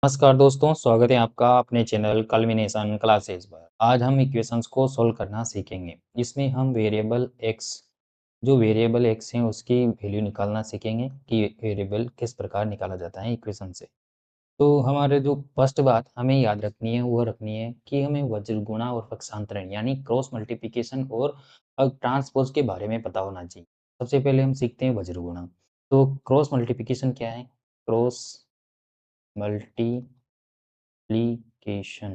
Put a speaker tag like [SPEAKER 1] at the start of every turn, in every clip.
[SPEAKER 1] नमस्कार दोस्तों, स्वागत है आपका अपने चैनल कल्विनेशन क्लासेस पर। आज हम इक्वेशंस को सॉल्व करना सीखेंगे। इसमें हम वेरिएबल एक्स है उसकी वैल्यू निकालना सीखेंगे कि वेरिएबल किस प्रकार निकाला जाता है इक्वेशन से। तो हमारे जो फर्स्ट बात हमें याद रखनी है वो रखनी है कि हमें वज्र गुणा और पक्षांतरण यानी क्रॉस मल्टीप्लिकेशन और ट्रांसपोज के बारे में पता होना चाहिए। सबसे पहले हम सीखते हैं वज्र गुणा। तो क्रॉस मल्टीप्लिकेशन क्या है? Cross multi multiplication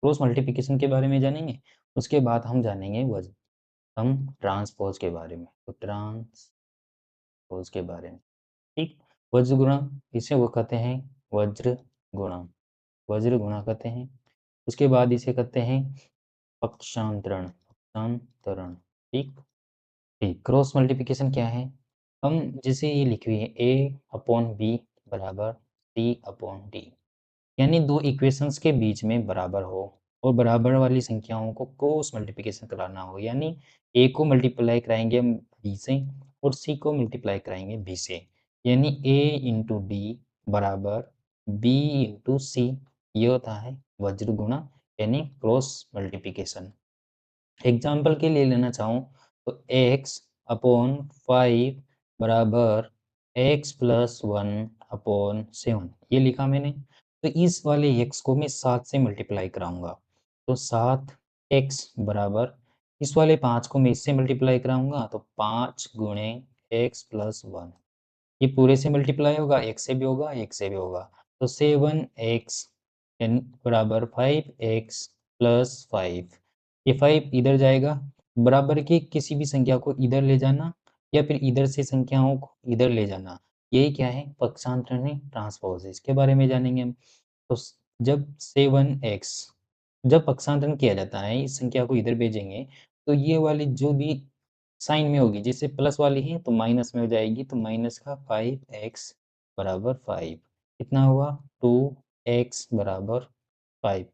[SPEAKER 1] cross multiplication के बारे में जानेंगे। उसके बाद हम जानेंगे हम ट्रांसपोज के बारे में। तो ट्रांसपोज के बारे में, ठीक। वज्र गुणा इसे वो कहते हैं वज्र गुणा, वज्र गुणा कहते हैं। उसके बाद इसे कहते हैं पक्षांतरण, पक्षांतरण, ठीक। ठीक, क्रॉस मल्टीप्लिकेशन क्या है? हम जैसे ये लिखी हुई है a अपॉन बी बराबर c अपॉन डी, यानी दो इक्वेशंस के बीच में बराबर हो और बराबर वाली संख्याओं को क्रॉस मल्टीप्लिकेशन कराना हो, यानी a को मल्टीप्लाई कराएंगे हम b से और c को मल्टीप्लाई कराएंगे b से, यानी a इंटू डी बराबर b इंटू सी। ये होता है वज्र गुणा यानी क्रॉस मल्टीप्लिकेशन। एग्जाम्पल के लिए लेना चाहूँ तो x अपॉन 5 बराबर x प्लस 1 अपॉन 7, ये लिखा मैंने। तो इस वाले x को मैं 7 से मल्टीप्लाई कराऊंगा, तो 7x बराबर इस वाले 5 को मैं इससे मल्टीप्लाई कराऊंगा, तो 5 गुणे x प्लस 1, ये पूरे से मल्टीप्लाई होगा, एक से भी होगा, एक से भी होगा। तो 7x बराबर 5x प्लस 5, ये 5 इधर जाएगा, बराबर की किसी भी संख्या को इधर ले जाना या फिर इधर से संख्याओं को इधर ले जाना, यही क्या है? पक्षांतरण है, ट्रांसपोज। इसके बारे में जानेंगे हम। तो जब 7x जब पक्षांतरण किया जाता है, इस संख्या को इधर भेजेंगे, तो ये वाली जो भी साइन में होगी, जैसे प्लस वाली है तो माइनस में हो जाएगी, तो माइनस का 5x बराबर 5 कितना हुआ? 2x बराबर 5,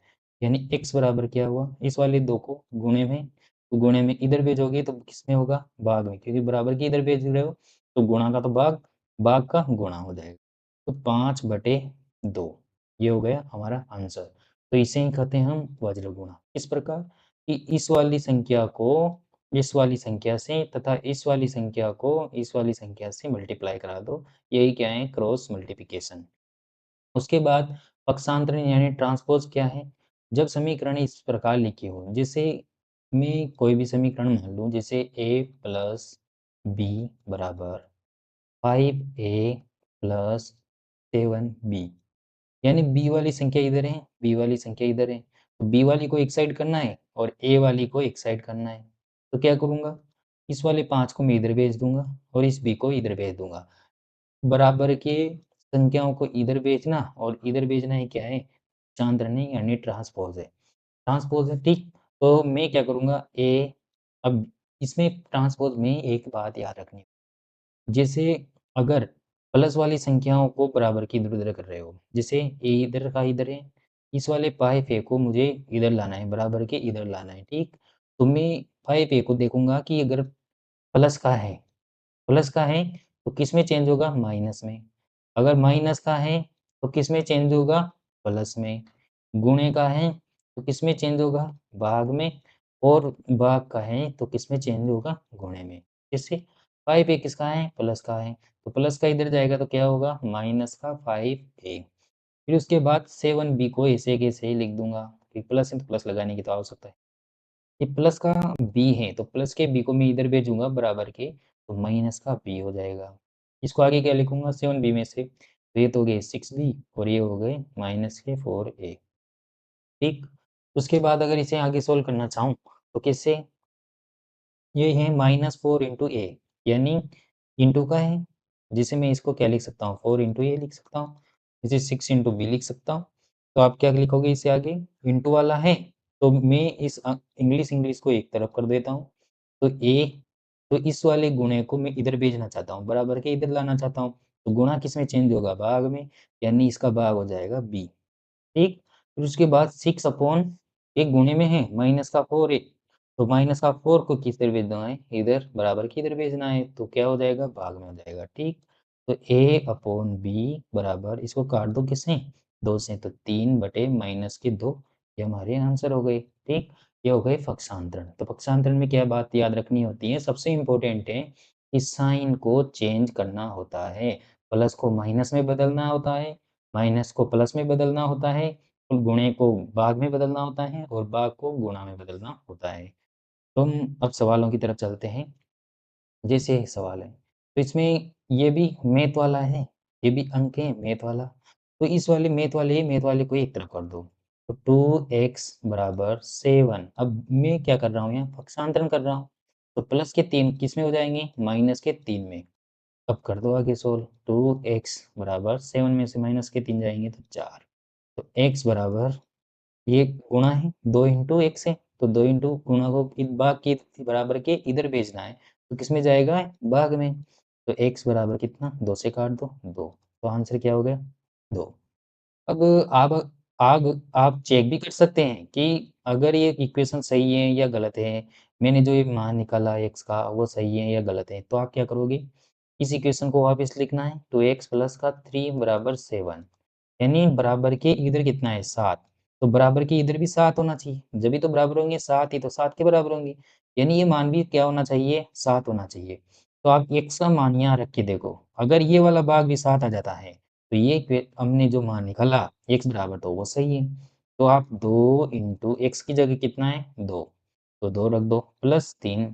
[SPEAKER 1] यानी x बराबर क्या हुआ? इस वाले दो को गुणे में, तो गुणे में इधर भेजोगे तो किसमें होगा? भाग में, क्योंकि बराबर के इधर भेज रहे हो तो गुणा का तो भाग, भाग का गुणा हो जाएगा। तो 5/2 ये हो गया हमारा आंसर। तो इसे ही कहते हैं हम वज्र गुणा। इस प्रकार कि इस वाली संख्या को इस वाली संख्या से तथा इस वाली संख्या को इस वाली संख्या से मल्टीप्लाई करा दो, यही क्या है? Cross multiplication. उसके बाद पक्षांतरण यानी ट्रांसपोज क्या है? जब समीकरण इस प्रकार लिखे हो, जैसे मैं कोई भी समीकरण मान लूँ, जैसे a प्लस बी बराबर 5a प्लस 7b, यानी b वाली संख्या इधर है, b वाली संख्या इधर है, तो b वाली को एक साइड करना है और a वाली को एक साइड करना है। तो क्या करूँगा? इस वाले 5 को मैं इधर भेज दूँगा और इस b को इधर भेज दूँगा। बराबर के संख्याओं को इधर भेजना और इधर भेजना ही क्या है? पक्षांतरण है यानी ट्रांसपोज है। ट्रांसपोज है, ठीक। तो मैं क्या करूँगा? अब इसमें ट्रांसपोज में एक बात याद रखनी, जैसे अगर प्लस वाली संख्याओं को बराबर की इधर-उधर कर रहे हो, जैसे a इधर का इधर है, इस वाले 5a को मुझे इधर लाना है, बराबर के इधर लाना है, ठीक। तो मैं 5a को देखूँगा कि अगर प्लस का है, प्लस का है तो किसमें चेंज होगा? माइनस में। अगर माइनस का है तो किसमें चेंज होगा? प्लस में। गुणे का है तो किसमें चेंज होगा? भाग में। और भाग का है तो किसमें चेंज होगा? गुणे में। किससे? 5a किसका है? प्लस का है, तो प्लस का इधर जाएगा तो क्या होगा? माइनस का 5a। फिर उसके बाद 7b को ऐसे के ऐसे ही लिख दूँगा, कि प्लस है तो प्लस लगाने की तो आवश्यकता है। ये प्लस का b है, तो प्लस के b को मैं इधर भेजूँगा बराबर के, तो माइनस का b हो जाएगा। इसको आगे क्या लिखूँगा? 7b में से, तो ये तो हो गए 6b और ये हो गए माइनस के 4a, ठीक। उसके बाद अगर इसे आगे सोल्व करना चाहूँ, तो कैसे? ये है -4 इंटू a, यानी इंटू का है, जिसे मैं इसको क्या लिख सकता हूँ? 4 इंटू a लिख सकता हूँ, इसे 6 इंटू b लिख सकता हूँ। तो आप क्या लिखोगे इसे आगे? इंटू वाला है, तो मैं इस इंग्लिश को एक तरफ कर देता हूँ। तो a, तो इस वाले गुणे को मैं इधर भेजना चाहता हूँ, बराबर के इधर लाना चाहता हूँ, तो गुणा किसमें चेंज होगा? भाग में, यानी इसका भाग हो जाएगा b, ठीक। फिर उसके बाद 6 अपॉन एक गुणे में है माइनस का 4 है, तो माइनस का 4 को किधर भेजना है? इधर, बराबर के इधर भेजना है, तो क्या हो जाएगा? भाग में हो जाएगा, ठीक। तो a अपॉन b बराबर, इसको काट दो किससे? 2 से तो 3 बटे माइनस के 2, ये हमारे आंसर हो गए, ठीक? ये हो गए पक्षांतरण। तो पक्षांतरण में क्या बात याद रखनी होती है, सबसे इम्पोर्टेंट है कि साइन को चेंज करना होता है। प्लस को माइनस में बदलना होता है, माइनस को प्लस में बदलना होता है, और गुणे को भाग में बदलना होता है, और भाग को गुणा में बदलना होता है। तो हम अब सवालों की तरफ चलते हैं। जैसे एक सवाल है, तो इसमें ये भी मैथ वाला है, ये भी अंक है मैथ वाला। तो इस वाले मैथ वाले को एक तरफ कर दो। तो 2x बराबर 7, अब मैं क्या कर रहा हूँ यहाँ पक्षांतरण कर रहा हूँ। तो प्लस के 3 किस में हो जाएँगे? माइनस के 3 में। अब कर दो आगे सोल्व। 2x बराबर 7 में से माइनस के 3 जाएँगे तो 4। तो x बराबर, ये गुणा है, 2 इंटू x है, तो 2 इंटू गुणा को भाग के बराबर के इधर भेजना है, तो किस में जाएगा? भाग में। तो x बराबर कितना? 2 से काट दो, 2। तो आंसर क्या हो गया? 2। अब आप चेक भी कर सकते हैं कि अगर ये इक्वेशन सही है या गलत है, मैंने जो ये मान निकाला x का वो सही है या गलत है, तो आप क्या करोगे? इस इक्वेशन को वापस लिखना है, 2x प्लस का 3 बराबर 7, यानी बराबर के इधर कितना है? 7। तो बराबर के इधर भी 7 होना चाहिए, जब भी तो बराबर होंगे 7 ही तो 7 के बराबर होंगे, यानी ये मान भी क्या होना चाहिए? 7 होना चाहिए। तो आप x का मान यहाँ रख के देखो, अगर ये वाला भाग भी 7 आ जाता है, तो ये हमने जो मान निकाला x बराबर तो वो सही है। तो आप 2 इंटू एक्स की जगह कितना है? 2, तो 2 रख दो प्लस 3।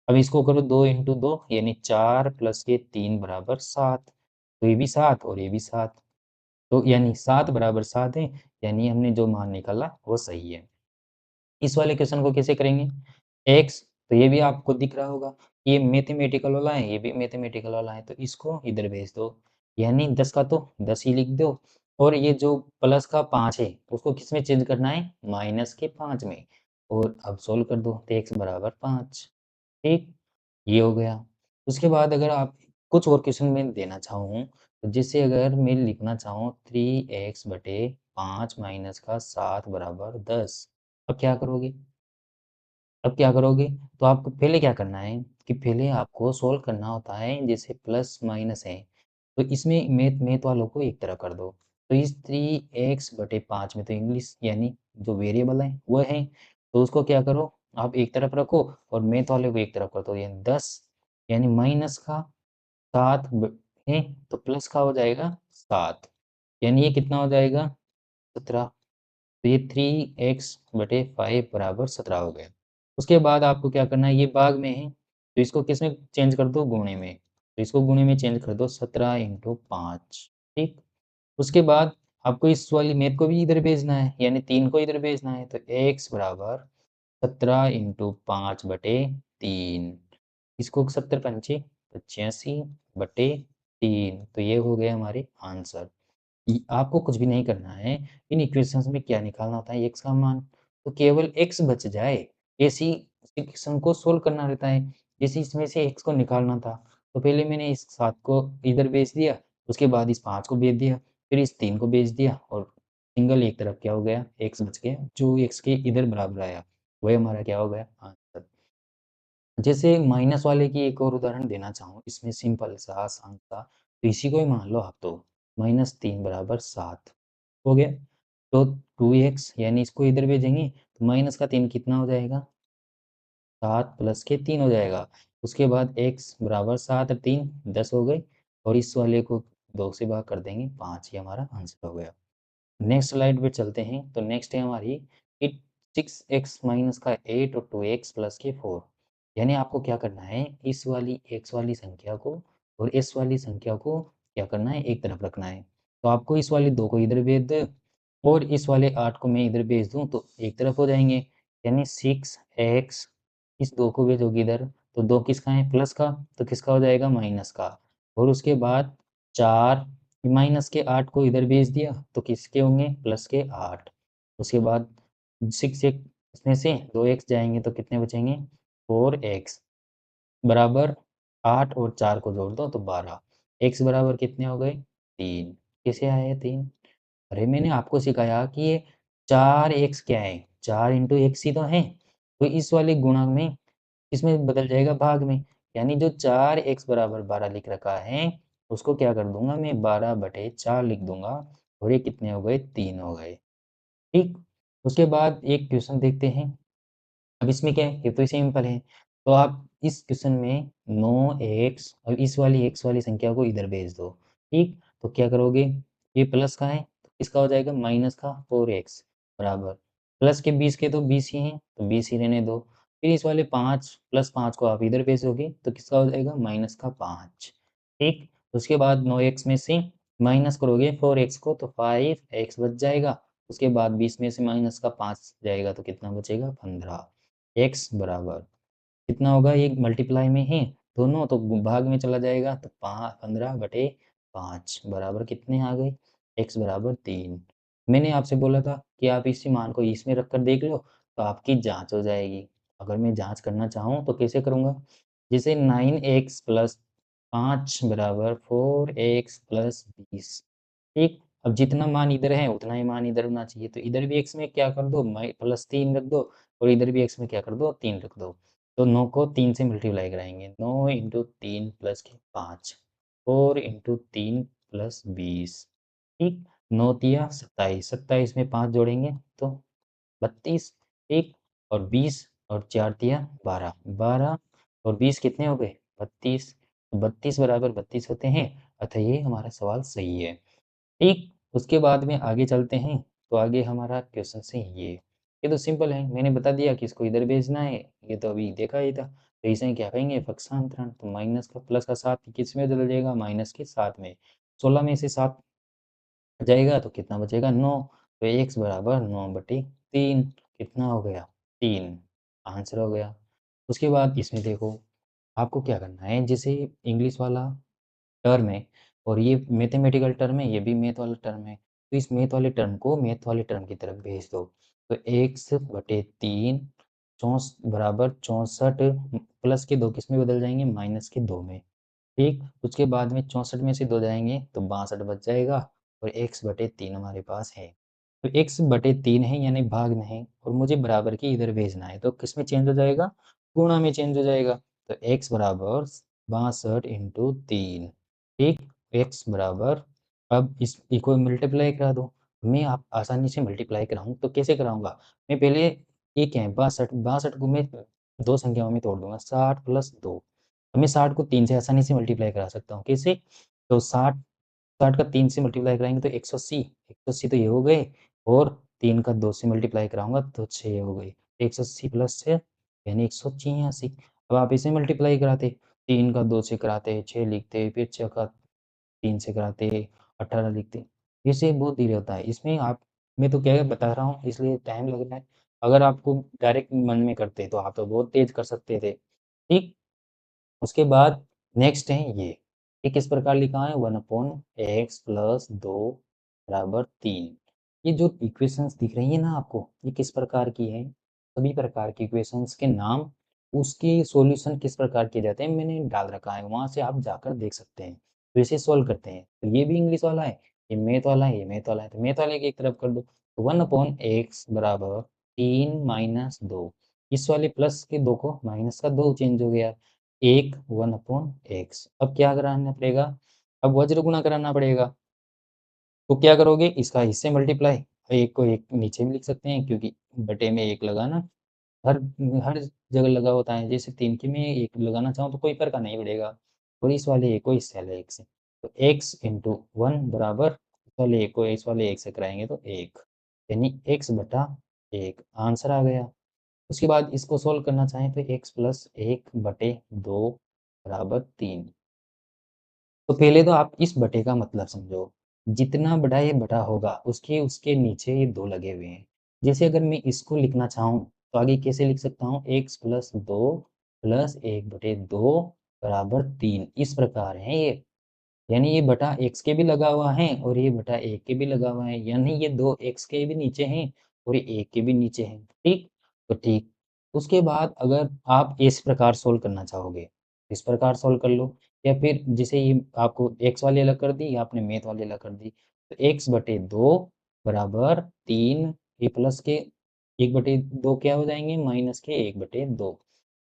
[SPEAKER 1] अब इसको करो 2 इंटू 2 यानी 4 प्लस ये 3 बराबर 7। तो ये भी 7 और ये भी 7, तो यानी 7 बराबर 7 है, यानी हमने जो मान निकाला वो सही है। इस वाले क्वेश्चन को कैसे करेंगे? x, तो ये भी आपको दिख रहा होगा, ये मैथमेटिकल वाला है, ये भी मैथमेटिकल वाला है, तो इसको इधर भेज दो, यानी 10 का तो 10 ही लिख दो, और ये जो प्लस का 5 है, उसको किस में चेंज करना है? माइनस के 5 में, और अब सोल्व कर दो, तो x बराबर 5, ठीक? ये हो गया। उसके बाद अगर आप कुछ और क्वेश्चन मैं देना चाहूँ, तो जैसे अगर मैं लिखना चाहूँ 3x बटे 5 माइनस का 7 बराबर 10, अब क्या करोगे? अब क्या करोगे? तो आपको पहले क्या करना है कि पहले आपको सोल्व करना होता है, जैसे प्लस माइनस है, तो इसमें मैथ वालों को एक तरफ कर दो। तो इस 3x बटे 5 में तो इंग्लिश यानी जो वेरिएबल है वो है, तो उसको क्या करो, आप एक तरफ रखो और मैथ वाले को एक तरफ कर दो, यानी 10, यानी माइनस का 7 है, तो प्लस का हो जाएगा 7, यानी ये कितना हो जाएगा? 17। तो ये 3x बटे 5 बराबर 17 हो गया। उसके बाद आपको क्या करना है, ये भाग में है, तो इसको किसमें चेंज कर दो? गुणे में। तो इसको गुणे में चेंज कर दो, 17 इंटू 5, ठीक? उसके बाद आपको इस वाली मैथ को भी इधर भेजना है, यानी 3 को इधर भेजना है, तो x बराबर 17 इंटू 5 बटे 3, इसको 70 पंचे 85 बटे 3, तो ये हो गए हमारे आंसर। आपको कुछ भी नहीं करना है, इन इक्वेशंस में क्या निकालना होता है? x का मान, तो केवल x बच जाए, ऐसी इक्वेशन को सोल्व करना रहता है। जैसे इसमें से x को निकालना था, तो पहले मैंने इस 7 को इधर भेज दिया, उसके बाद इस 5 को भेज दिया, फिर इस 3 को भेज दिया, और सिंगल एक तरफ क्या हो गया? x बच गया, जो x के इधर बराबर आया, वही हमारा क्या हो गया? आंसर। जैसे माइनस वाले की एक और उदाहरण देना चाहूँ, इसमें सिंपल सा आसान सा, तो इसी को ही मान लो आप, तो -3 बराबर 7 हो गया। तो 2x यानी इसको इधर भेजेंगे, तो माइनस का 3 कितना हो जाएगा? 7 प्लस के 3 हो जाएगा। उसके बाद x बराबर 7 और 3 10 हो गए, और इस वाले को 2 से भाग कर देंगे 5, ये हमारा आंसर हो गया। नेक्स्ट स्लाइड पे चलते हैं, तो नेक्स्ट है हमारी इट 6x माइनस का 8 और 2x प्लस के 4, यानी आपको क्या करना है, इस वाली x वाली संख्या को और इस वाली संख्या को क्या करना है? एक तरफ रखना है। तो आपको इस वाले 2 को इधर भेज दे, और इस वाले 8 को मैं इधर भेज दूँ, तो एक तरफ हो जाएँगे, यानी 6x, इस 2 को भेजोगे इधर, तो 2 किसका है? प्लस का, तो किसका हो जाएगा? माइनस का, और उसके बाद 4, माइनस के 8 को इधर भेज दिया, तो किसके होंगे? प्लस के 8। उसके बाद 6 एक इसमें से 2x जाएँगे, तो कितने बचेंगे? 4x बराबर 8 और 4 को जोड़ दो तो 12। x बराबर कितने हो गए? 3। कैसे आए ये 3? अरे मैंने आपको सिखाया कि ये 4x क्या है? 4 इंटू x ही तो है। तो इस वाले गुणा में इसमें बदल जाएगा भाग में, यानी जो 4x बराबर 12 लिख रखा है, उसको क्या कर दूँगा मैं? 12/4 लिख दूँगा, और ये कितने हो गए? 3 हो गए, ठीक? उसके बाद एक क्वेश्चन देखते हैं। अब इसमें क्या है, ये तो सिंपल है। तो आप इस क्वेश्चन में 9x और इस वाली x वाली संख्या को इधर भेज दो, ठीक? तो क्या करोगे, ये प्लस का है, तो किसका हो जाएगा? माइनस का 4x बराबर प्लस के 20 के तो 20 ही हैं, तो 20 ही रहने दो। फिर इस वाले 5 प्लस 5 को आप इधर भेजोगे, तो किसका हो जाएगा? माइनस का 5, ठीक? उसके बाद 9x में से माइनस करोगे 4x को, तो 5x बच जाएगा। उसके बाद 20 में से माइनस का 5 जाएगा, तो कितना बचेगा? 15। x बराबर कितना होगा? ये मल्टीप्लाई में है दोनों, तो भाग में चला जाएगा, तो 15/5 बराबर कितने आ गए? x बराबर 3। मैंने आपसे बोला था कि आप इसी मान को इसमें रखकर देख लो, तो आपकी जांच हो जाएगी। अगर मैं जांच करना चाहूँ तो कैसे करूँगा? जैसे 9x प्लस 5 बराबर 4x प्लस 20, ठीक? अब जितना मान इधर है उतना ही मान इधर होना चाहिए, तो इधर भी x में क्या कर दो, प्लस 3 रख दो, और इधर भी x में क्या कर दो, 3 रख दो। तो 9 को 3 से मल्टीप्लाई कराएंगे, 9 इंटू 3 प्लस के 5, 4 इंटू 3 प्लस 20, ठीक? 9 तिया 27, 27 में 5 जोड़ेंगे तो 32, ठीक? और 20 और 4 तिया 12, 12 और 20 कितने हो गए? 32, 32 बराबर 32 होते हैं, अतः ये हमारा सवाल सही है, ठीक? उसके बाद में आगे चलते हैं, तो आगे हमारा क्वेश्चन है ये तो सिंपल है, मैंने बता दिया कि इसको इधर भेजना है, ये तो अभी देखा ही था। तो इसे क्या कहेंगे? पक्षांतरण। तो माइनस का प्लस का 7 किस में बदल जाएगा? माइनस के 7 में। 16 में से 7 जाएगा तो कितना बचेगा? 9। तो x बराबर 9/3 कितना हो गया? 3 आंसर हो गया। उसके बाद इसमें देखो, आपको क्या करना है, जैसे इंग्लिश वाला टर्म है और ये मैथमेटिकल टर्म है, ये भी मैथ वाला टर्म है, तो इस मैथ वाले टर्म को मैथ वाले टर्म की तरफ भेज दो। तो x/3 चौंस बराबर 64 प्लस के 2 किस में बदल जाएंगे? माइनस के 2 में, ठीक? उसके बाद में 64 में से 2 जाएंगे तो 62 बच जाएगा, और x/3 हमारे पास है। तो x/3 है यानी भाग में है, और मुझे बराबर की इधर भेजना है, तो किस में चेंज हो जाएगा? गुणा में चेंज हो जाएगा। तो x बराबर 62 इंटू 3, ठीक? x बराबर, अब इसको मल्टीप्लाई करा दो। मैं आप आसानी से मल्टीप्लाई कराऊँ तो कैसे कराऊँगा? मैं पहले ये क्या है 62 को मैं 2 संख्याओं में तोड़ दूँगा, 60 प्लस 2। अब मैं 60 को 3 से आसानी से मल्टीप्लाई करा सकता हूँ, कैसे? तो 60 60 का 3 से मल्टीप्लाई कराएँगे तो 180, 180 तो ये हो गए, और 3 का 2 से मल्टीप्लाई कराऊँगा तो 6 हो गए। 180 प्लस 6 यानी 186। अब आप इसे मल्टीप्लाई कराते, 3 का 2 से कराते, 6 लिखते, फिर 6 का 3 से कराते, 18 लिखते। इससे बहुत धीरे होता है। इसमें आप, मैं तो क्या बता रहा हूँ इसलिए टाइम लग रहा है। अगर आपको डायरेक्ट मन में करते तो आप तो बहुत तेज़ कर सकते थे, ठीक? उसके बाद नेक्स्ट है ये किस प्रकार लिखा है? 1/x प्लस 2 बराबर 3। ये जो इक्वेशंस दिख रही है ना आपको, ये किस प्रकार की है? सभी प्रकार की इक्वेशंस के नाम, उसके सॉल्यूशन किस प्रकार किए जाते हैं, मैंने डाल रखा है, वहाँ से आप जाकर देख सकते हैं। तो इसे सॉल्व करते हैं। तो ये भी इंग्लिश वाला है, ये मैथ वाला है, ये मैथ वाला है, तो मैथ वाले की एक तरफ कर दो। तो 1/x बराबर 3 माइनस 2, इस वाले प्लस के 2 को माइनस का 2 चेंज हो गया। 1/x। अब क्या कराना पड़ेगा? अब वज्र गुणा कराना पड़ेगा। तो क्या करोगे? इसका इससे मल्टीप्लाई, 1 को 1 नीचे भी लिख सकते हैं क्योंकि बटे में 1 लगाना हर हर जगह लगा होता है। जैसे 3 की में 1 लगाना चाहूँ तो कोई फ़र्क नहीं पड़ेगा, और इस वाले 1 को इस वाले 1 से। तो x इंटू 1 बराबर इस वाले 1 को इस वाले 1 से कराएँगे तो 1, यानी x/1 आंसर आ गया। उसके बाद इसको सॉल्व करना चाहें तो x प्लस 1/2 बराबर 3। तो पहले तो आप इस बटे का मतलब समझो। जितना बड़ा ये बटा होगा उसके उसके नीचे ये 2 लगे हुए हैं। जैसे अगर मैं इसको लिखना चाहूँ तो आगे कैसे लिख सकता हूँ? x प्लस 2 प्लस 1/2 बराबर 3, इस प्रकार है ये। यानी ये बटा x के भी लगा हुआ है और ये बटा 1 के भी लगा हुआ है, यानी ये 2 x के भी नीचे हैं और ये 1 के भी नीचे हैं, ठीक? तो ठीक। उसके बाद अगर आप इस प्रकार सोल्व करना चाहोगे, इस प्रकार सोल्व कर लो, या फिर जैसे ये आपको x वाली अलग कर दी, या आपने मैथ वाली अलग कर दी, तो x/2 बराबर 3, ये प्लस के 1/2 क्या हो जाएँगे? माइनस के 1/2।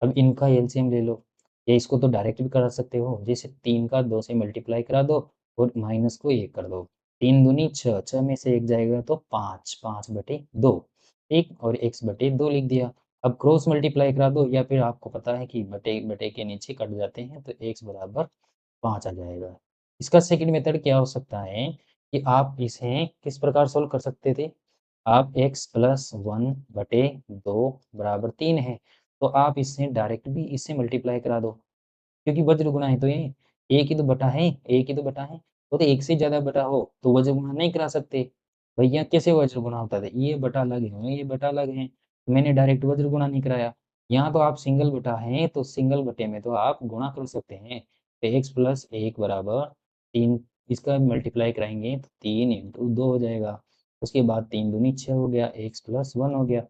[SPEAKER 1] अब इनका एलसीएम ले लो, या इसको तो डायरेक्ट भी करा सकते हो, जैसे 3 का 2 से मल्टीप्लाई करा दो और माइनस को 1 कर दो। 3 दूनी 6, 6 में से 1 जाएगा तो 5, 5/2, ठीक? और x/2 लिख दिया। अब क्रॉस मल्टीप्लाई करा दो या फिर आपको पता है कि बटे के नीचे कट जाते हैं तो x बराबर 5 आ जाएगा। इसका सेकंड मेथड क्या हो सकता है कि आप इसे किस प्रकार सॉल्व कर सकते थे? आप x + 1/2 बराबर 3 है, तो आप इससे डायरेक्ट भी इससे मल्टीप्लाई करा दो। क्योंकि वज्र गुणा है तो ये एक ही तो बटा है, एक ही तो बटा है। वो तो एक से ज़्यादा बटा हो तो वज्र गुणा नहीं करा सकते। भैया कैसे वज्र गुणा होता था? ये बटा अलग है, ये बटा अलग है। मैंने डायरेक्ट वज्र गुणा नहीं कराया। यहाँ तो आप सिंगल बटा है तो सिंगल बटे में तो आप गुणा कर सकते हैं। तो x + 1 बराबर 3, इसका मल्टीप्लाई कराएँगे तो 3 × 2 हो जाएगा। उसके बाद 3 दूनी 6 हो गया, x + 1 हो गया।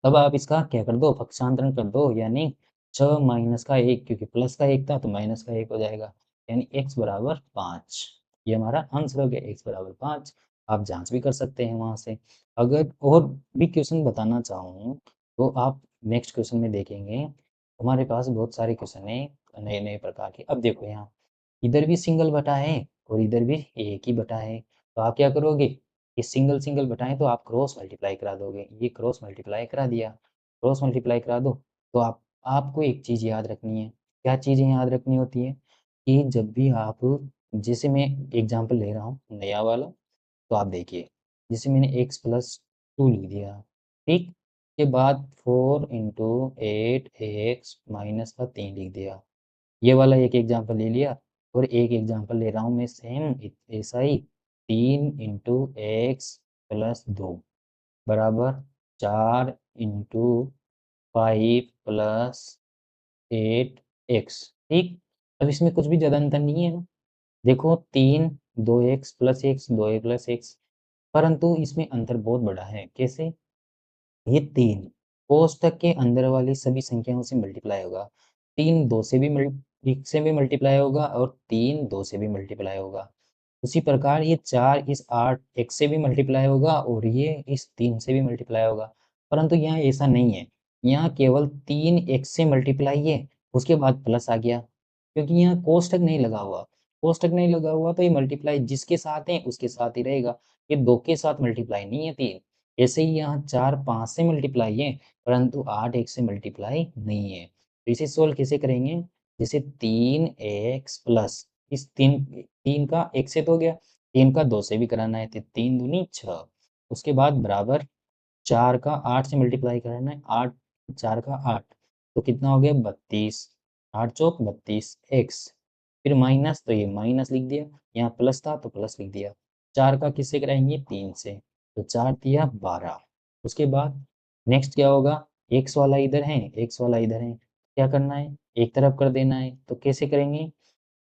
[SPEAKER 1] अब आप इसका क्या कर दो, पक्षांतरण कर दो, यानी 6 माइनस का 1, क्योंकि प्लस का 1 था तो माइनस का 1 हो जाएगा, यानी x बराबर 5। ये हमारा आंसर हो गया, x बराबर 5। आप जाँच भी कर सकते हैं वहाँ से। अगर और भी क्वेश्चन बताना चाहूँ, तो आप नेक्स्ट क्वेश्चन में देखेंगे, हमारे पास बहुत सारे क्वेश्चन हैं नए-नए प्रकार के। अब देखो यहाँ, इधर भी सिंगल बटा है और इधर भी एक ही बटा है, तो आप क्या करोगे, ये सिंगल-सिंगल बटाएँ तो आप क्रॉस मल्टीप्लाई करा दोगे। ये क्रॉस मल्टीप्लाई करा दिया, क्रॉस मल्टीप्लाई करा दो, तो आपको एक चीज़ याद रखनी है। क्या चीज़ें याद रखनी होती है कि जब भी आप, जैसे मैं एग्ज़ाम्पल ले रहा हूँ नया वाला, तो आप देखिए, जैसे मैंने x + 2 लिख दिया, ठीक? के बाद 4 × 8x - का 3 लिख दिया। ये वाला एक एग्ज़ाम्पल ले लिया और एक एग्ज़ाम्पल ले रहा हूँ मैं सेम ऐसा ही, 3 × x + 2 बराबर 4 × 5 + 8x, ठीक? अब इसमें कुछ भी ज़्यादा अंतर नहीं है ना? देखो 3, 2x + x, 2a + x, परंतु इसमें अंतर बहुत बड़ा है। कैसे? ये 3 कोष्ठक के अंदर वाली सभी संख्याओं से मल्टीप्लाई होगा। 3 2 से भी 1 से भी मल्टीप्लाई होगा और 3 2 से भी मल्टीप्लाई होगा। उसी प्रकार ये 4 इस 8 1 से भी मल्टीप्लाई होगा और ये इस 3 से भी मल्टीप्लाई होगा। परंतु यहाँ ऐसा नहीं है। यहाँ केवल 3 1 से मल्टीप्लाई है, उसके बाद प्लस आ गया। क्योंकि यहाँ कोष्ठक नहीं लगा हुआ। कोष्ठक नहीं लगा हुआ तो ये मल्टीप्लाई जिसके साथ है उसके साथ ही रहेगा। ये 2 के साथ मल्टीप्लाई नहीं है 3। ऐसे ही यहाँ 4 5 से मल्टीप्लाई है, परंतु 8 1 से मल्टीप्लाई नहीं है। तो इसे सोल्व कैसे करेंगे? जैसे 3x प्लस इस 3 का 1 से तो हो गया, 3 का 2 से भी कराना है तो 3 दूनी 6, उसके बाद बराबर 4 का 8 से मल्टीप्लाई कराना है, 8 4 का 8, तो कितना हो गया 32, 8 चौक 32 x, फिर माइनस तो ये माइनस लिख दिया, यहाँ प्लस था तो प्लस लिख दिया। 4 का किससे कराएँगे? 3 से, तो 4 तिया 12। उसके बाद नेक्स्ट क्या होगा? x वाला इधर है, x वाला इधर है, क्या करना है? एक तरफ कर देना है, तो कैसे करेंगे?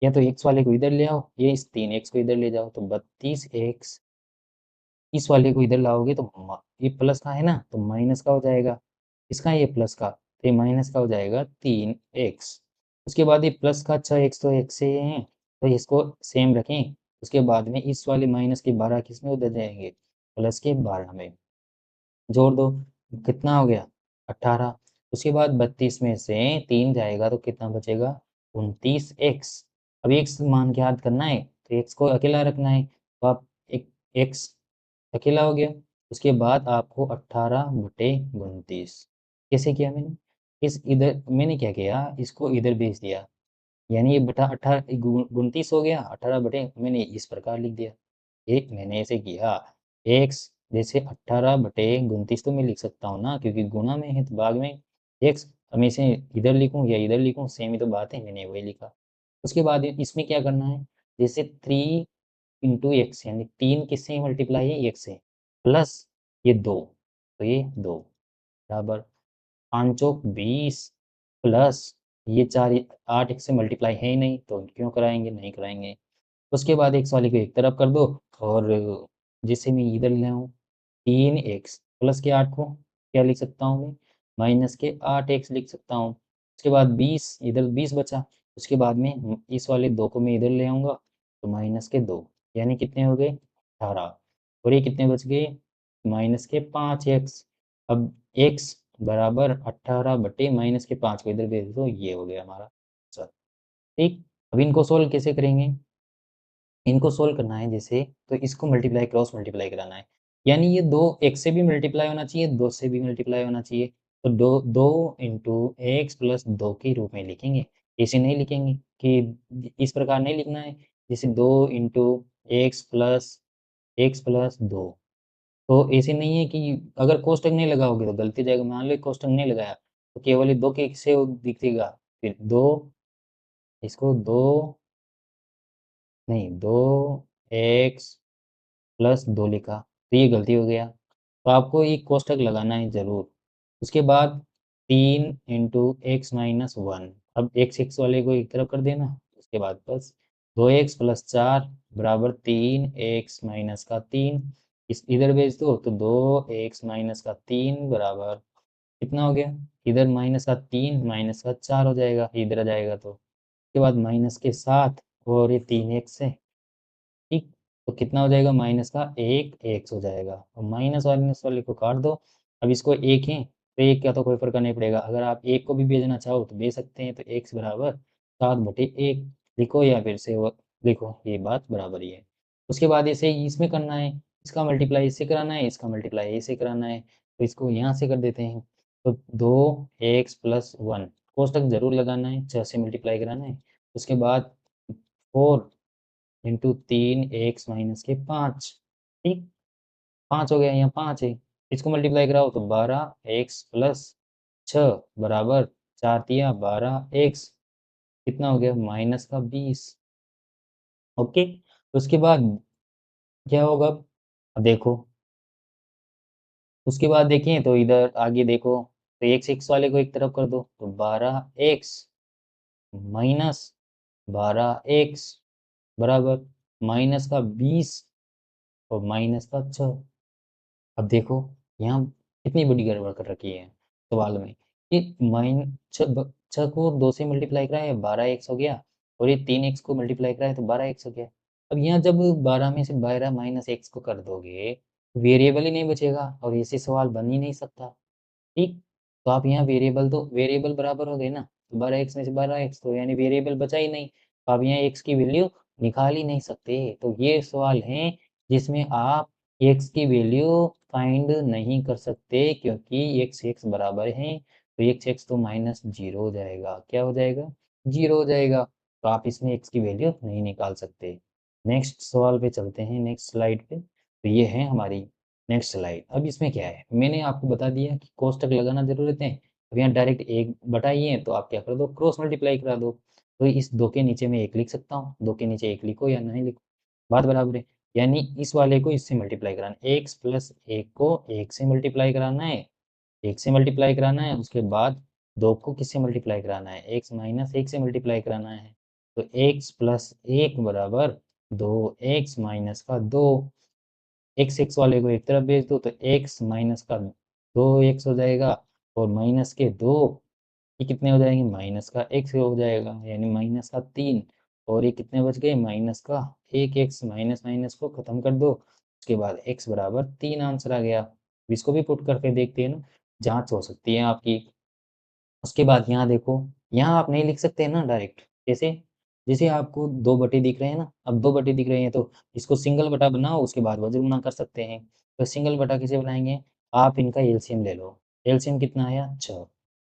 [SPEAKER 1] या तो x वाले को इधर ले आओ, ये इस 3x को इधर ले जाओ, तो 32x, इस वाले को इधर लाओगे तो ये प्लस का है ना, तो माइनस का हो जाएगा। इसका ये प्लस का, तो ये माइनस का हो जाएगा 3x। उसके बाद ये प्लस का 6x तो x से है, तो इसको सेम रखें। उसके बाद में इस वाले माइनस के 12 किसमें उधर जाएँगे? प्लस के 12 में। जोड़ दो, कितना हो गया? 18। उसके बाद 32 में से 3 जाएगा तो कितना बचेगा? 29x। अब x मान के याद करना है, तो x को अकेला रखना है, तो आप एक x अकेला हो गया। उसके बाद आपको 18/29 कैसे किया मैंने? इस इधर मैंने क्या किया, इसको इधर भेज दिया, यानी ये बटा 29 हो गया, 18 बटे मैंने इस प्रकार लिख दिया। एक मैंने ऐसे किया, x जैसे 18/29 तो मैं लिख सकता हूँ ना, क्योंकि गुणा में है तो भाग में x, अब मैं इसे इधर लिखूँ या इधर लिखूँ, सेम ही तो बात है, मैंने वही लिखा। उसके बाद इसमें क्या करना है, जैसे 3 इंटू x, यानी 3 किससे मल्टीप्लाई है? 1 से, प्लस ये 2, तो ये 2 बराबर 5 चौक 20 प्लस ये 4, 8 x से मल्टीप्लाई है ही नहीं तो क्यों कराएँगे? नहीं कराएँगे। उसके बाद x वाले को एक तरफ कर दो और जिसे मैं इधर ले आऊँ, 3x प्लस के 8 को क्या लिख सकता हूँ मैं? माइनस के 8x लिख सकता हूँ। उसके बाद 20, इधर 20 बचा, उसके बाद में इस वाले 2 को मैं इधर ले आऊँगा, तो माइनस के 2, यानी कितने हो गए? 18, और ये कितने बच गए? माइनस के 5x। अब x बराबर 18 बटे माइनस के 5 को इधर भेज दो, ये हो गया हमारा आंसर। ठीक? अब इनको सोल्व कैसे करेंगे? इनको सोल्व करना है जैसे, तो इसको मल्टीप्लाई क्रॉस मल्टीप्लाई कराना है। यानी ये 2 एक से भी मल्टीप्लाई होना चाहिए, 2 से भी मल्टीप्लाई होना चाहिए। तो 2 इंटू एक्स प्लस 2 के रूप में लिखेंगे। ऐसे नहीं लिखेंगे कि इस प्रकार नहीं लिखना है, जैसे 2 इंटू एक्स प्लस 2। तो ऐसे नहीं है कि अगर कोष्टक नहीं लगाओगे तो गलती हो जाएगा। मान लो कोष्टक नहीं लगाया, तो केवल ये 2 के से दिखेगा, फिर 2 इसको 2 नहीं 2 एक्स प्लस 2 लिखा, तो ये गलती हो गया। तो आपको एक कोष्ठक लगाना है ज़रूर। उसके बाद 3 इंटू एक्स माइनस 1, अब एक्स वाले को एक तरफ कर देना, उसके बाद बस 2x प्लस 4 बराबर 3x माइनस का 3, इस इधर भेज दो तो 2x माइनस का 3 बराबर कितना हो गया, इधर माइनस का 3 माइनस का 4 हो जाएगा, इधर आ जाएगा तो उसके बाद माइनस के 7 और ये 3x है, ठीक। तो कितना हो जाएगा, माइनस का 1 एक्स हो जाएगा, और माइनस वाले को काट दो। अब इसको 1 है तो 1 का तो कोई फर्क नहीं पड़ेगा, अगर आप 1 को भी भेजना चाहो तो भेज सकते हैं। तो एक्स बराबर 7/1 लिखो, या फिर से वो लिखो, ये बात बराबर ही है। उसके बाद इसे इसमें करना है, इसका मल्टीप्लाई इससे कराना है, इसका मल्टीप्लाई इससे कराना है, तो इसको यहाँ से कर देते हैं। तो 2x प्लस 1 कोष्टक जरूर लगाना है, 6 से मल्टीप्लाई कराना है। उसके बाद 4 इंटू 3x माइनस के 5, ठीक। 5 हो गया, यहाँ 5 है, इसको मल्टीप्लाई कराओ तो 12x प्लस 6 बराबर 4 तिया 12x, कितना हो गया, माइनस का 20। ओके, तो उसके बाद क्या होगा, अब देखो, उसके बाद देखें तो इधर आगे देखो, तो x वाले को एक तरफ कर दो, तो 12x माइनस 12x बराबर माइनस का 20 और माइनस का 6। अब देखो, यहाँ कितनी बड़ी गड़बड़ कर रखी है सवाल में, कि छः को 2 से मल्टीप्लाई करा है 12x हो गया, और ये 3x को मल्टीप्लाई करा है तो 12x हो गया। अब यहाँ जब 12 में से 12 माइनस एक्स को कर दोगे, वेरिएबल ही नहीं बचेगा और ऐसे सवाल बन ही नहीं सकता, ठीक। तो आप यहाँ वेरिएबल बराबर हो गए ना, तो 12x में से 12x, तो यानी वेरिएबल बचा ही नहीं, तो आप यहाँ x की वैल्यू निकाल ही नहीं सकते। तो ये सवाल है जिसमें आप x की वैल्यू फाइंड नहीं कर सकते, क्योंकि x बराबर है, तो x तो माइनस 0 हो जाएगा, क्या हो जाएगा, 0 हो जाएगा। तो आप इसमें x की वैल्यू नहीं निकाल सकते। नेक्स्ट सवाल पे चलते हैं, नेक्स्ट स्लाइड पे। तो ये है हमारी नेक्स्ट स्लाइड। अब इसमें क्या है, मैंने आपको बता दिया कि कोष्टक लगाना ज़रूरत है। अब यहाँ डायरेक्ट 1 बटा ही है, तो आप क्या कर दो, क्रॉस मल्टीप्लाई करा दो। तो इस 2 के नीचे मैं 1 लिख सकता हूँ, 2 के नीचे 1 लिखो या नहीं लिखो, बात बराबर है। यानी इस वाले को इससे मल्टीप्लाई कराना है, एक्स प्लस 1 को 1 से मल्टीप्लाई कराना है, 1 से मल्टीप्लाई कराना है। उसके बाद 2 को किससे मल्टीप्लाई कराना है, एक्स माइनस 1 से मल्टीप्लाई कराना है। तो एक्स प्लस 1 बराबर 2x माइनस का 2, x वाले को एक तरफ भेज दो तो x माइनस का 2x हो जाएगा, और माइनस के 2 ये कितने हो जाएंगे, माइनस का x हो जाएगा, यानी माइनस का 3। और ये कितने बच गए, माइनस का 1x, माइनस माइनस को खत्म कर दो, उसके बाद x बराबर 3 आंसर आ गया। इसको भी पुट करके देखते हैं ना, जांच हो सकती है आपकी। उसके बाद यहाँ देखो, यहाँ आप नहीं लिख सकते ना डायरेक्ट, जैसे जैसे आपको 2 बटे दिख रहे हैं ना, अब 2 बटे दिख रहे हैं तो इसको सिंगल बटा बनाओ, उसके बाद वज्र गुणा कर सकते हैं। तो सिंगल बटा किसे बनाएँगे, आप इनका एलसीएम ले लो। एलसीएम कितना आया, 6,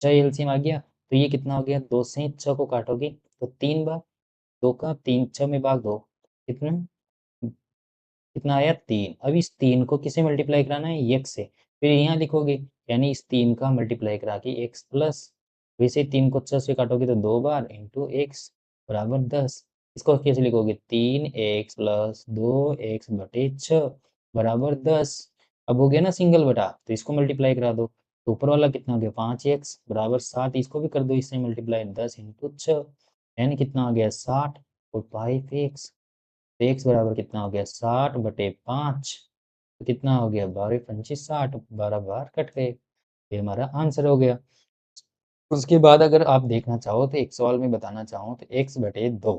[SPEAKER 1] 6 एलसीएम आ गया, तो ये कितना हो गया, 2 से 6 को काटोगे तो 3 बार, 2 का 3, 6 में भाग दो, कितना कितना आया, 3। अब इस 3 को किससे मल्टीप्लाई कराना है, x से, फिर यहाँ लिखोगे, यानी इस 3 का मल्टीप्लाई करा के x प्लस, वैसे 3 को 6 से काटोगे तो 2 बार इंटू x बराबर 10। इसको कैसे लिखोगे, 3x प्लस 2x बटे 6 बराबर 10। अब हो गया ना सिंगल बटा, तो इसको मल्टीप्लाई करा दो, तो ऊपर वाला कितना हो गया, 5x बराबर 7, इसको भी कर दो इससे मल्टीप्लाई, 10 इंटू 6, यानी कितना आ गया, 60 और 5x। तो x बराबर कितना हो गया, 60/5, तो कितना हो गया, 12 पंची 60, 12 बार कट गए, ये हमारा आंसर हो गया। उसके बाद अगर आप देखना चाहो तो एक सवाल में बताना चाहूँ तो x/2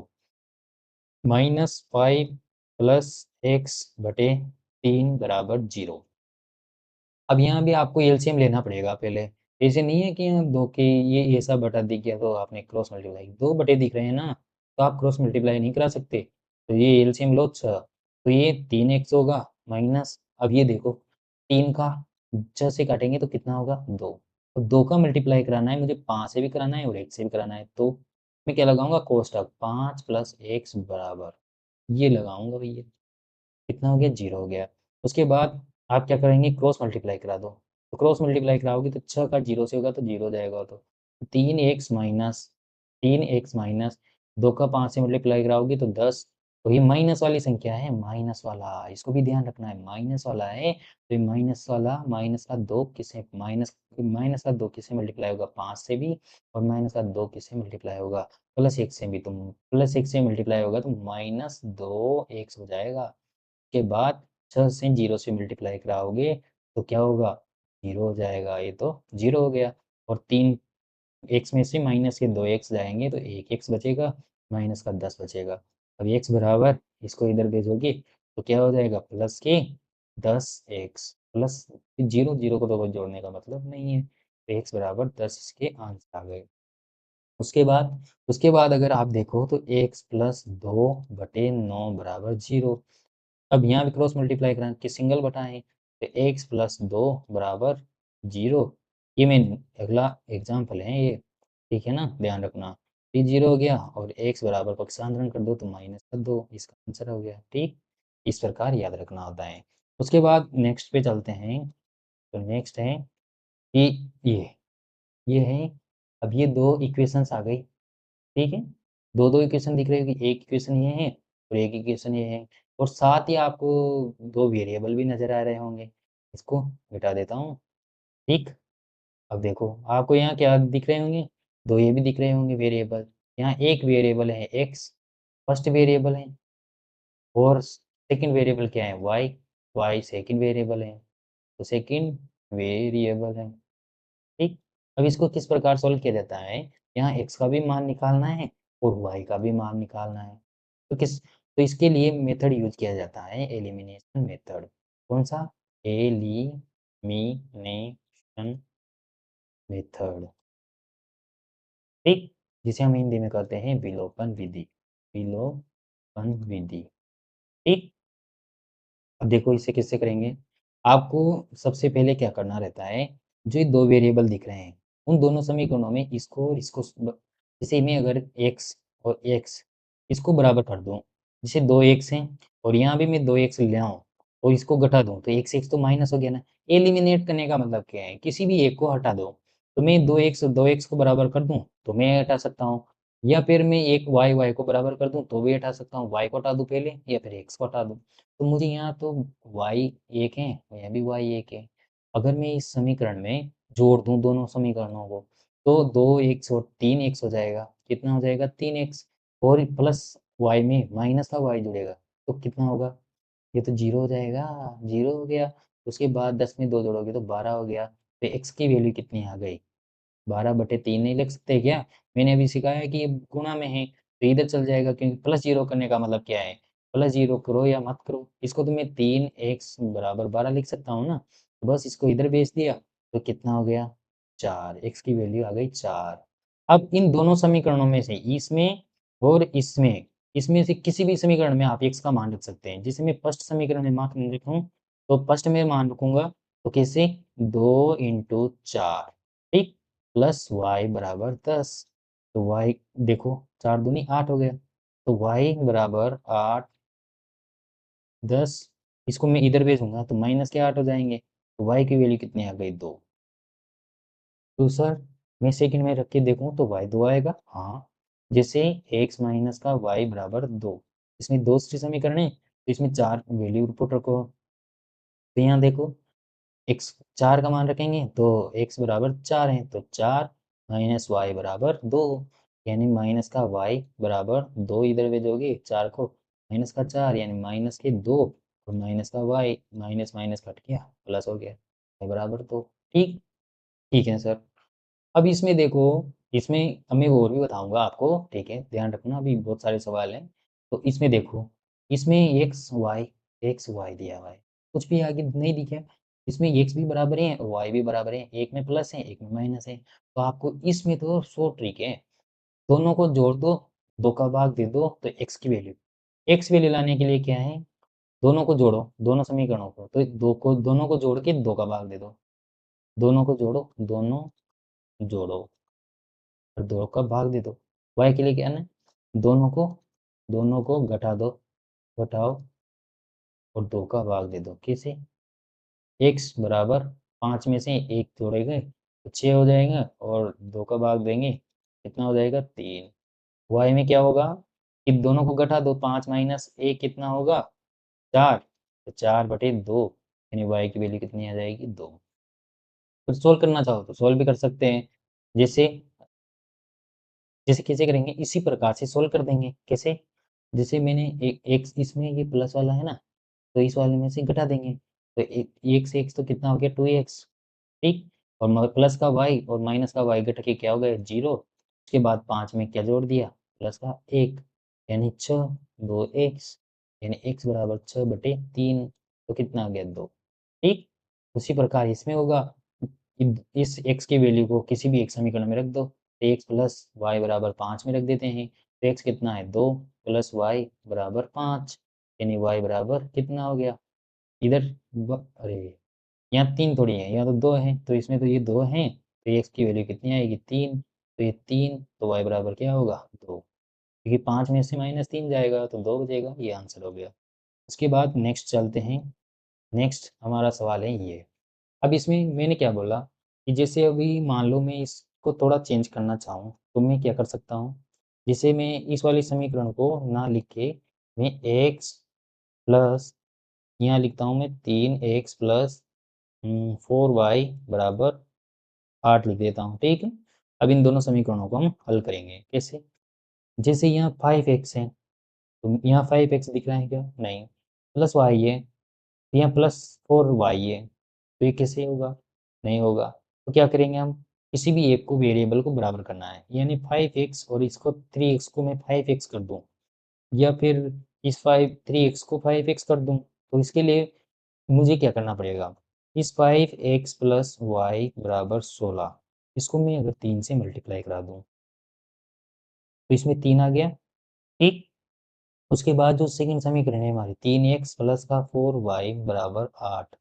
[SPEAKER 1] माइनस 5 प्लस x/3 बराबर 0। अब यहाँ भी आपको एलसीएम लेना पड़ेगा पहले, ऐसे नहीं है कि यहाँ 2 के ये ऐसा बटा दिख गया तो आपने क्रॉस मल्टीप्लाई, 2 बटे दिख रहे हैं ना, तो आप क्रॉस मल्टीप्लाई नहीं करा सकते। तो ये एलसीएम लो 6, तो ये 3x होगा माइनस, अब ये देखो 3 का 6 से काटेंगे तो कितना होगा 2, और 2 का मल्टीप्लाई कराना है मुझे 5 से भी कराना है और 1 से भी कराना है, तो मैं क्या लगाऊंगा कोष्टक 5 + x बराबर ये लगाऊंगा भैया, कितना हो गया 0 हो गया। उसके बाद आप क्या करेंगे क्रॉस मल्टीप्लाई करा दो, तो क्रॉस मल्टीप्लाई कराओगे तो 6 का 0 से होगा तो 0 हो जाएगा, तो 3x माइनस 2 का 5 से मल्टीप्लाई कराओगे तो 10, तो ये माइनस वाली संख्या है, माइनस वाला इसको भी ध्यान रखना है, माइनस वाला है, तो ये माइनस वाला माइनस का 2 किसे माइनस माइनस का 2 किसे मल्टीप्लाई होगा 5 से भी, और माइनस का 2 किसे मल्टीप्लाई होगा प्लस 1 से भी, तो प्लस 1 से मल्टीप्लाई होगा तो माइनस 2x हो जाएगा। के बाद 6 से 0 से मल्टीप्लाई कराओगे तो क्या होगा 0 हो जाएगा, ये तो 0 हो गया, और 3 एक्स में से माइनस के 2 एक्स जाएंगे तो 1 एक्स बचेगा, माइनस का 10 बचेगा। अब एक्स बराबर इसको इधर भेजोगे तो क्या हो जाएगा प्लस के 10x प्लस 0 0 को तो कोई जोड़ने का मतलब नहीं है, तो एक्स बराबर 10 इसके आंसर आ गए। उसके बाद अगर आप देखो तो x प्लस 2/9 बराबर 0, अब यहाँ भी क्रॉस मल्टीप्लाई कराएं कि सिंगल बटा है, तो x प्लस 2 बराबर 0, ये मैं अगला एग्जाम्पल है ये, ठीक है ना, ध्यान रखना, ये 0 हो गया और x बराबर को स्थानांतरण कर दो तो माइनस कर दो, इसका आंसर हो गया, ठीक, इस प्रकार याद रखना होता है। उसके बाद नेक्स्ट पे चलते हैं, तो नेक्स्ट है कि ये है, अब ये दो इक्वेशंस आ गई, ठीक है, दो इक्वेशन दिख रही होगी, एक इक्वेशन ये है और एक इक्वेशन ये है, और साथ ही आपको दो वेरिएबल भी नजर आ रहे होंगे, इसको मिटा देता हूँ, ठीक। अब देखो आपको यहाँ क्या दिख रहे होंगे, दो ये भी दिख रहे होंगे वेरिएबल, यहाँ एक वेरिएबल है x, फर्स्ट वेरिएबल है, और सेकंड वेरिएबल क्या है y सेकंड वेरिएबल है, तो सेकंड वेरिएबल है, ठीक। अब इसको किस प्रकार सॉल्व किया जाता है, यहाँ x का भी मान निकालना है और y का भी मान निकालना है, तो इसके लिए मेथड यूज किया जाता है एलिमिनेशन मेथड, कौन सा एलिमिनेशन मेथड, ठीक, जिसे हम हिंदी में कहते हैं विलोपन विधि, विलोपन विधि, ठीक। अब देखो इसे किससे करेंगे, आपको सबसे पहले क्या करना रहता है, जो ये दो वेरिएबल दिख रहे हैं उन दोनों समीकरणों में इसको और इसको जैसे मैं अगर x और x इसको बराबर कर दूं, जैसे दो x हैं और यहाँ भी मैं दो x ले आऊं और इसको घटा दूं तो x x तो माइनस हो गया ना, एलिमिनेट करने का मतलब क्या है, किसी भी एक को हटा दो, तो मैं दो x को बराबर कर दूं तो मैं हटा सकता हूँ, या फिर मैं एक y को बराबर कर दूं तो भी हटा सकता हूँ, y को हटा दूं पहले या फिर x को हटा दूं, तो मुझे यहाँ तो y एक है और यहाँ भी y एक है, अगर मैं इस समीकरण में जोड़ दूं दोनों समीकरणों को तो 2x और 3x हो जाएगा, कितना हो जाएगा 3x, और प्लस y में माइनस का y जुड़ेगा तो कितना होगा, ये तो 0 हो जाएगा, 0 हो गया। उसके बाद 10 में 2 जोड़ोगे तो 12 हो गया, तो x की वैल्यू कितनी आ गई 12/3 नहीं लिख सकते क्या? मैंने अभी सिखाया कि ये गुणा में है, तो इधर चल जाएगा क्योंकि प्लस 0 करने का मतलब क्या है? प्लस 0 करो या मत करो, इसको तो मैं 3x बराबर 12 लिख सकता हूँ ना, तो बस इसको इधर भेज दिया, तो कितना हो गया 4, x की वैल्यू आ गई 4। अब इन दोनों समीकरणों में से इसमें और इसमें से किसी भी समीकरण में आप x का मान रख सकते हैं, जैसे मैं फर्स्ट समीकरण में मान रखूँ, तो फर्स्ट में मान रखूँगा, तो कैसे 2 × 4, ठीक? प्लस वाई बराबर 10, तो वाई देखो 4 दूनी 8 हो गया, तो वाई बराबर 8 10, इसको मैं इधर भेजूंगा तो माइनस के 8 हो जाएंगे, तो वाई की वैल्यू कितनी आ गई 2, तो सर मैं सेकंड में रख के देखूं तो वाई 2 आएगा, हाँ, जैसे x माइनस का वाई बराबर 2, इसमें दो समीकरण है तो इसमें 4 वैल्यू पुट रखो, तो यहाँ देखो एक्स 4 का मान रखेंगे तो x बराबर 4 है, तो 4 माइनस वाई बराबर 2, यानी माइनस का y बराबर 2, इधर भेजोगे 4 को, माइनस का 4 यानी माइनस के 2 और माइनस का y, माइनस माइनस कट गया प्लस हो गया, y बराबर 2, ठीक, ठीक है सर। अब इसमें देखो, इसमें अब मैं और भी बताऊंगा आपको, ठीक है, ध्यान रखना, अभी बहुत सारे सवाल हैं, तो इसमें देखो, इसमें एक्स वाई दिया हुआ है, कुछ भी आगे नहीं दिखा, इसमें एक्स भी बराबर है और वाई भी बराबर है, एक में प्लस है एक में माइनस है, तो आपको इसमें तो 100 ट्रिक है, दोनों को जोड़ दो, 2 का भाग दे दो तो एक्स की वैल्यू एक्स वैल्यू लाने के लिए क्या है, दोनों को जोड़ो, दोनों समीकरणों को, तो दोनों को जोड़ के 2 का भाग दे दो, दोनों को जोड़ो, दोनों जोड़ो और 2 का भाग दे दो। y के लिए क्या है, दोनों को घटा दो, घटाओ और 2 का भाग दे दो। कैसे? x बराबर 5 में से 1 जोड़ेंगे तो 6 हो जाएगा और 2 का भाग देंगे, कितना हो जाएगा 3। y में क्या होगा कि दोनों को घटा दो, 5 माइनस 1 कितना होगा 4, तो 4/2, यानी y की वैल्यू कितनी आ जाएगी 2। फिर सोल्व करना चाहो तो सोल्व भी कर सकते हैं, जैसे जैसे कैसे करेंगे, इसी प्रकार से सोल्व कर देंगे। कैसे? जैसे मैंने एक इसमें ये प्लस वाला है ना, तो इस वाले में से घटा देंगे, तो 1 से x तो कितना हो गया 2x, ठीक? और प्लस का y और माइनस का y घट के क्या हो गया 0। उसके बाद 5 में क्या जोड़ दिया, प्लस का 1, यानी 6, 2x, यानी x बराबर 6/3, तो कितना आ गया 2, ठीक? उसी प्रकार इसमें होगा, इस x की वैल्यू को किसी भी एक समीकरण में रख दो, तो x प्लस वाई बराबर 5 में रख देते हैं, तो x कितना है 2 प्लस वाई बराबर 5, यानी y बराबर कितना हो गया, इधर अरे यहाँ 3 थोड़ी है, यहाँ तो 2 है, तो इसमें तो ये 2 हैं, तो x की वैल्यू कितनी आएगी 3, तो ये 3, तो y बराबर क्या होगा 2, क्योंकि 5 में से -3 जाएगा तो 2 बचेगा, ये आंसर हो गया। उसके बाद नेक्स्ट चलते हैं, नेक्स्ट हमारा सवाल है ये। अब इसमें मैंने क्या बोला कि जैसे अभी मान लो मैं इसको थोड़ा चेंज करना चाहूँ, तो मैं क्या कर सकता हूँ, जैसे मैं इस वाले समीकरण को ना लिख के मैं x प्लस, यहाँ लिखता हूँ मैं 3x प्लस 4y बराबर 8 लिख देता हूँ, ठीक है? अब इन दोनों समीकरणों को हम हल करेंगे। कैसे? जैसे यहाँ 5x है, तो यहाँ 5x दिख रहा है क्या? नहीं। प्लस y है, यहाँ प्लस 4y है, तो ये कैसे होगा? नहीं होगा। तो क्या करेंगे हम, किसी भी एक को वेरिएबल को बराबर करना है, यानी 5x और इसको 3x को मैं 5x कर दूं, या फिर इस 3x को 5x कर दूं, तो इसके लिए मुझे क्या करना पड़ेगा, इस 5x प्लस वाई बराबर 16, इसको मैं अगर 3 से मल्टीप्लाई करा दूं, तो इसमें 3 आ गया, ठीक? उसके बाद जो सेकंड समीकरण है हमारी 3x प्लस का 4y बराबर 8,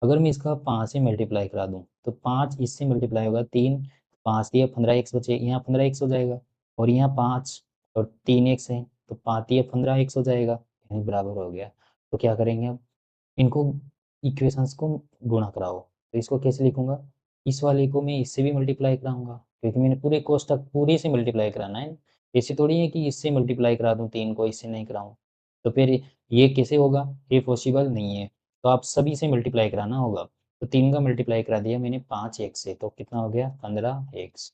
[SPEAKER 1] अगर मैं इसका 5 से मल्टीप्लाई करा दूं, तो 5 इससे मल्टीप्लाई होगा 3, 5 दिया 15x बचे, यहाँ 15x हो जाएगा, और यहाँ 5 और 3x है, तो 5 दिया 15x हो जाएगा, यानी बराबर हो गया। तो क्या करेंगे अब, इनको इक्वेशंस को गुणा कराओ, तो इसको कैसे लिखूंगा, इस वाले को मैं इससे भी मल्टीप्लाई कराऊंगा, क्योंकि मैंने पूरे कोष्ठक पूरे से मल्टीप्लाई कराना है, ऐसे थोड़ी है कि इससे मल्टीप्लाई करा दूं 3 को, इससे नहीं कराऊं, तो फिर ये कैसे होगा, ये पॉसिबल नहीं है, तो आप सभी से मल्टीप्लाई कराना होगा। तो 3 का मल्टीप्लाई करा दिया मैंने 5x से, तो कितना हो गया 15x,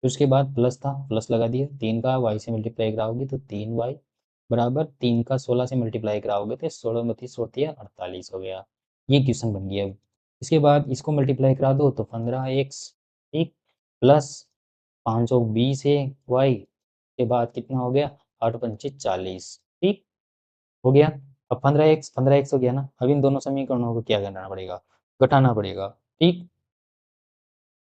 [SPEAKER 1] फिर उसके बाद प्लस था, प्लस लगा दिया, 3 का y से मल्टीप्लाई कराओगे तो 3y बराबर, 3 का 16 से मल्टीप्लाई कराओगे तो 16 बत्तीस 48 हो गया। ये क्वेश्चन बन गया। इसके बाद इसको मल्टीप्लाई करा दो तो 15x, ठीक, प्लस 520 है y के बाद कितना हो गया 8 पंचे 40, ठीक हो गया। अब 15x हो गया ना, अब इन दोनों समीकरणों को क्या करना पड़ेगा, घटाना पड़ेगा, ठीक,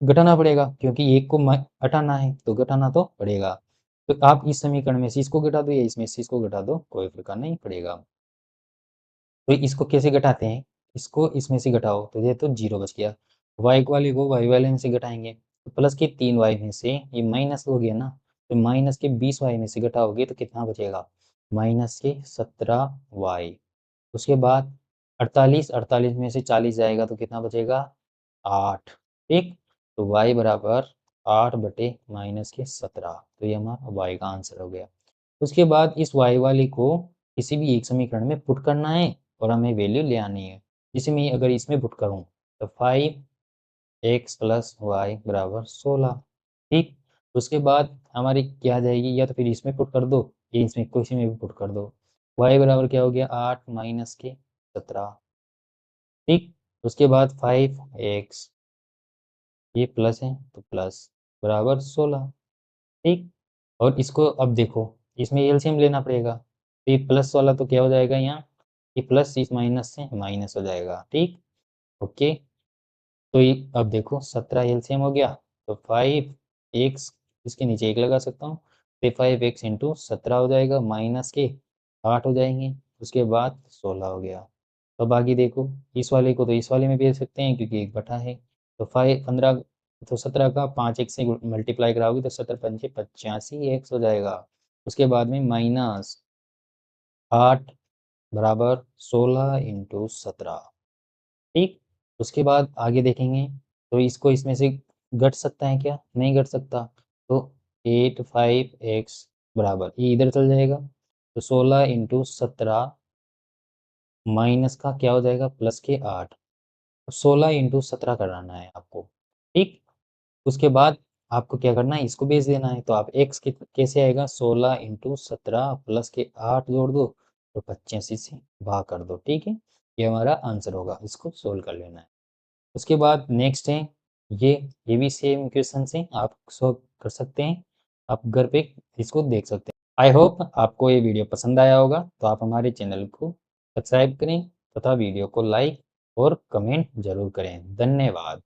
[SPEAKER 1] घटाना पड़ेगा, क्योंकि एक को हटाना है तो घटाना तो पड़ेगा। तो आप इस समीकरण में से इसको घटा दो या इसमें से इसको घटा दो, कोई फर्क नहीं पड़ेगा। तो इसको कैसे घटाते हैं, इसको इसमें से घटाओ तो ये तो 0 बच गया, y वाले को y वाले में से घटाएंगे, तो प्लस के 3y में से ये माइनस हो गया ना, तो माइनस के 20y में से घटाओगे तो कितना बचेगा, माइनस के 17y। उसके बाद 48 में से 40 जाएगा तो कितना बचेगा 8, ठीक? तो y बराबर 8/-17, तो ये हमारा y का आंसर हो गया। उसके बाद इस y वाले को किसी भी एक समीकरण में पुट करना है और हमें वैल्यू ले आनी है। जैसे मैं अगर इसमें पुट करूँ तो 5x प्लस वाई बराबर 16, ठीक? उसके बाद हमारी क्या आ जाएगी, या तो फिर इसमें पुट कर दो या इसमें किसी में भी पुट कर दो। y बराबर क्या हो गया 8 माइनस के 17, ठीक? उसके बाद 5x, ये प्लस है तो प्लस बराबर 16, ठीक? और इसको अब देखो, इसमें एलसीएम लेना पड़ेगा, तो ये प्लस वाला तो क्या हो जाएगा यहाँ, ये प्लस इस माइनस से माइनस हो जाएगा, ठीक? ओके, तो ये अब देखो 17 एलसीएम हो गया, तो 5x, इसके नीचे 1 लगा सकता हूँ, तो 5x इंटू 17 हो जाएगा माइनस के 8 हो जाएँगे, उसके बाद 16 हो गया। अब आगे देखो, इस वाले को तो इस वाले में भी दे सकते हैं क्योंकि 1/, है। तो 15 तो 17 का 5 1 से मल्टीप्लाई कराओगे तो 17 पंचे 85 एक्स हो जाएगा। उसके बाद में माइनस 8 बराबर 16 इंटू 17, ठीक? उसके बाद आगे देखेंगे तो इसको इसमें से घट सकता है क्या? नहीं घट सकता। तो 8 एक्स बराबर ये इधर चल जाएगा। तो 16 इंटू 17 माइनस का क्या हो जाएगा प्लस के 8। 16 इंटू 17 कराना है आपको, ठीक? उसके बाद आपको क्या करना है, इसको बेच देना है। तो आप एक्स कैसे आएगा, 16 इंटू 17 प्लस के 8 जोड़ दो तो 85 से भाग कर दो, ठीक है? ये हमारा आंसर होगा, इसको सोल्व कर लेना है। उसके बाद नेक्स्ट है ये ये भी सेम क्वेश्चन है, आप सॉल्व कर सकते हैं। आप घर पे इसको देख सकते हैं। आई होप आपको ये वीडियो पसंद आया होगा, तो आप हमारे चैनल को सब्सक्राइब करें तथा वीडियो को लाइक और कमेंट जरूर करें। धन्यवाद।